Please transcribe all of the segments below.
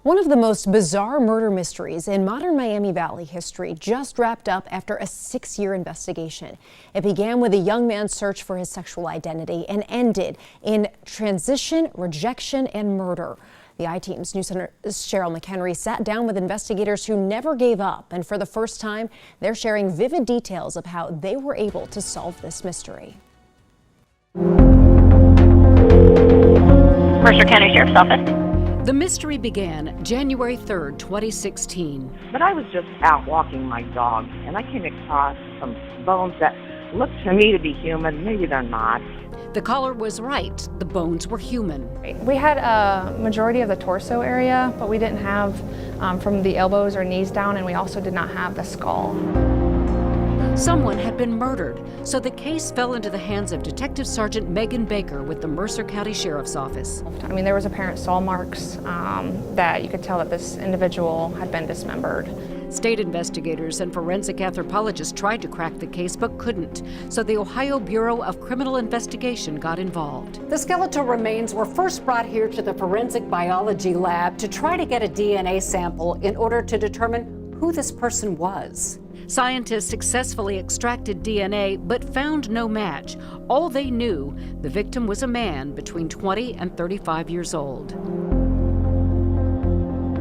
One of the most bizarre murder mysteries in modern Miami Valley history just wrapped up after a 6-year investigation. It began with a young man's search for his sexual identity and ended in transition, rejection, and murder. The I-Team's News Center Cheryl McHenry sat down with investigators who never gave up, and for the first time, they're sharing vivid details of how they were able to solve this mystery. Mercer County Sheriff's Office. The mystery began January 3rd, 2016. But I was just out walking my dog, and I came across some bones that looked to me to be human. Maybe they're not. The caller was right. The bones were human. We had a majority of the torso area, but we didn't have from the elbows or knees down, and we also did not have the skull. Someone had been murdered, so the case fell into the hands of Detective Sergeant Megan Baker with the Mercer County Sheriff's Office. I mean, there was apparent saw marks that you could tell that this individual had been dismembered. State investigators and forensic anthropologists tried to crack the case but couldn't, so the Ohio Bureau of Criminal Investigation got involved. The skeletal remains were first brought here to the forensic biology lab to try to get a DNA sample in order to determine who this person was. Scientists successfully extracted DNA but found no match. All they knew, the victim was a man between 20 and 35 years old.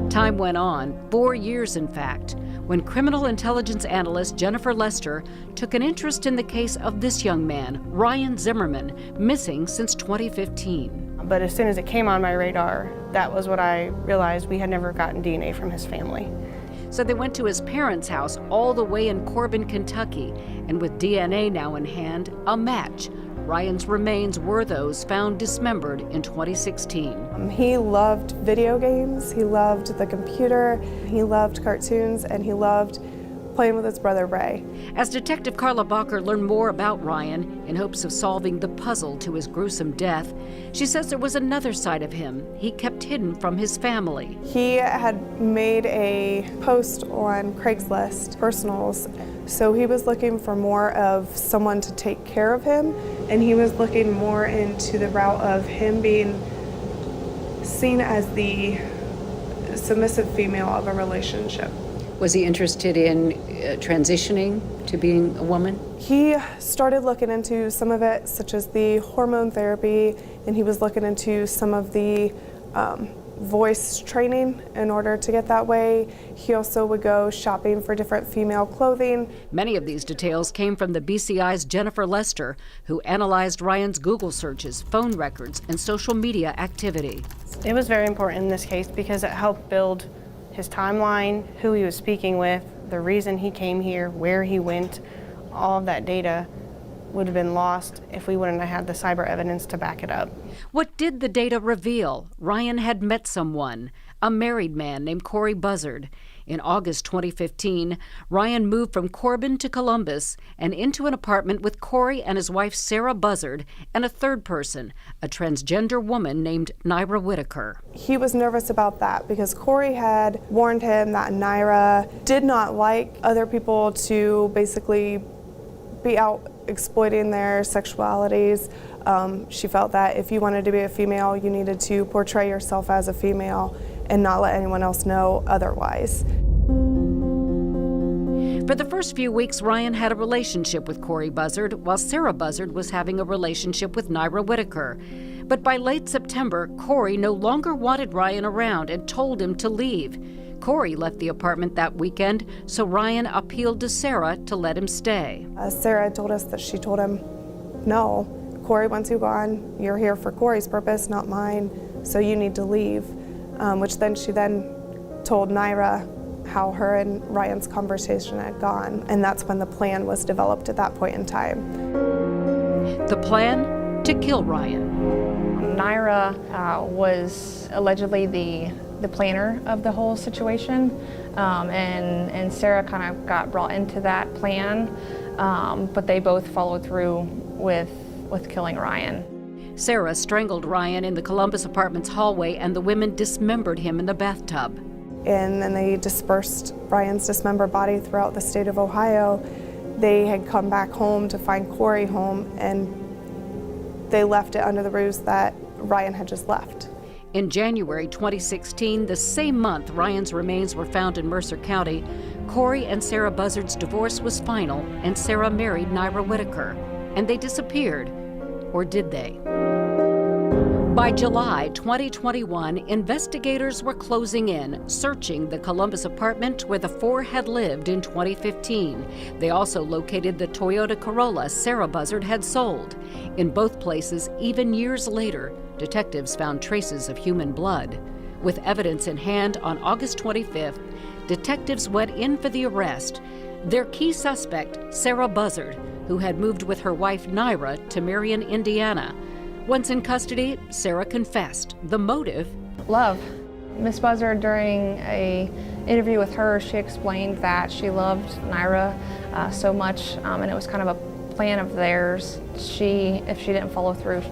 Time went on, 4 years in fact, when criminal intelligence analyst Jennifer Lester took an interest in the case of this young man, Ryan Zimmerman, missing since 2015. But as soon as it came on my radar, that was what I realized: we had never gotten DNA from his family. So they went to his parents' house all the way in Corbin, Kentucky, and with DNA now in hand, a match. Ryan's remains were those found dismembered in 2016. He loved video games, he loved the computer, he loved cartoons, and he loved playing with his brother Ray. As Detective Carla Bacher learned more about Ryan in hopes of solving the puzzle to his gruesome death, she says there was another side of him he kept hidden from his family. He had made a post on Craigslist, personals, so he was looking for more of someone to take care of him, and he was looking more into the route of him being seen as the submissive female of a relationship. Was he interested in transitioning to being a woman? He started looking into some of it, such as the hormone therapy, and he was looking into some of the voice training in order to get that way. He also would go shopping for different female clothing. Many of these details came from the BCI's Jennifer Lester, who analyzed Ryan's Google searches, phone records, and social media activity. It was very important in this case because it helped build his timeline, who he was speaking with, the reason he came here, where he went. All of that data would have been lost if we wouldn't have had the cyber evidence to back it up. What did the data reveal? Ryan had met someone, a married man named Corey Buzzard. In August 2015, Ryan moved from Corbin to Columbus and into an apartment with Corey and his wife Sarah Buzzard and a third person, a transgender woman named Naira Whitaker. He was nervous about that because Corey had warned him that Naira did not like other people to basically be out exploiting their sexualities. She felt that if you wanted to be a female, you needed to portray yourself as a female and not let anyone else know otherwise. For the first few weeks, Ryan had a relationship with Corey Buzzard, while Sarah Buzzard was having a relationship with Naira Whitaker. But by late September, Corey no longer wanted Ryan around and told him to leave. Corey left the apartment that weekend, so Ryan appealed to Sarah to let him stay. Sarah told us that she told him, no, Corey wants you gone. You're here for Corey's purpose, not mine, so you need to leave. Which then she told Naira how her and Ryan's conversation had gone, and that's when the plan was developed at that point in time. The plan? To kill Ryan. Naira was allegedly the planner of the whole situation, and Sarah kind of got brought into that plan, but they both followed through with killing Ryan. Sarah strangled Ryan in the Columbus apartment's hallway, and the women dismembered him in the bathtub. And then they dispersed Ryan's dismembered body throughout the state of Ohio. They had come back home to find Corey home, and they left it under the ruse that Ryan had just left. In January 2016, the same month Ryan's remains were found in Mercer County, Corey and Sarah Buzzard's divorce was final, and Sarah married Naira Whitaker. And they disappeared. Or did they? By July 2021, investigators were closing in, searching the Columbus apartment where the four had lived in 2015. They also located the Toyota Corolla Sarah Buzzard had sold. In both places, even years later, detectives found traces of human blood. With evidence in hand, on August 25th, detectives went in for the arrest. Their key suspect, Sarah Buzzard, who had moved with her wife Naira to Marion, Indiana. Once in custody, Sarah confessed. The motive? Love. Miss Buzzard, during a interview with her, she explained that she loved Naira so much, and it was kind of a plan of theirs. If she didn't follow through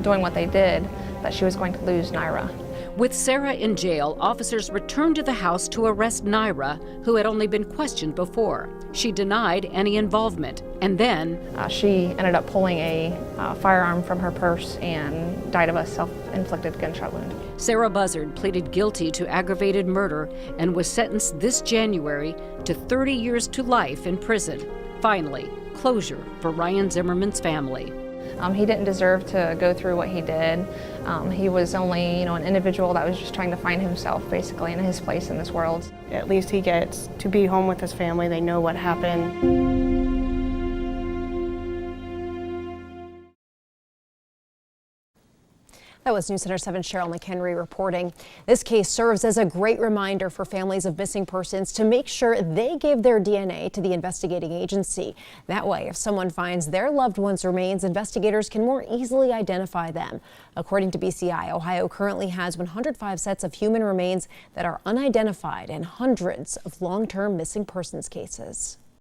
doing what they did, that she was going to lose Naira. With Sarah in jail, officers returned to the house to arrest Naira, who had only been questioned before. She denied any involvement, and then she ended up pulling a firearm from her purse and died of a self-inflicted gunshot wound. Sarah Buzzard pleaded guilty to aggravated murder and was sentenced this January to 30 years to life in prison. Finally, closure for Ryan Zimmerman's family. He didn't deserve to go through what he did. He was only, an individual that was just trying to find himself, basically, and his place in this world. At least he gets to be home with his family. They know what happened. That was News Center 7's Cheryl McHenry reporting. This case serves as a great reminder for families of missing persons to make sure they give their DNA to the investigating agency. That way, if someone finds their loved one's remains, investigators can more easily identify them. According to BCI, Ohio currently has 105 sets of human remains that are unidentified and hundreds of long-term missing persons cases.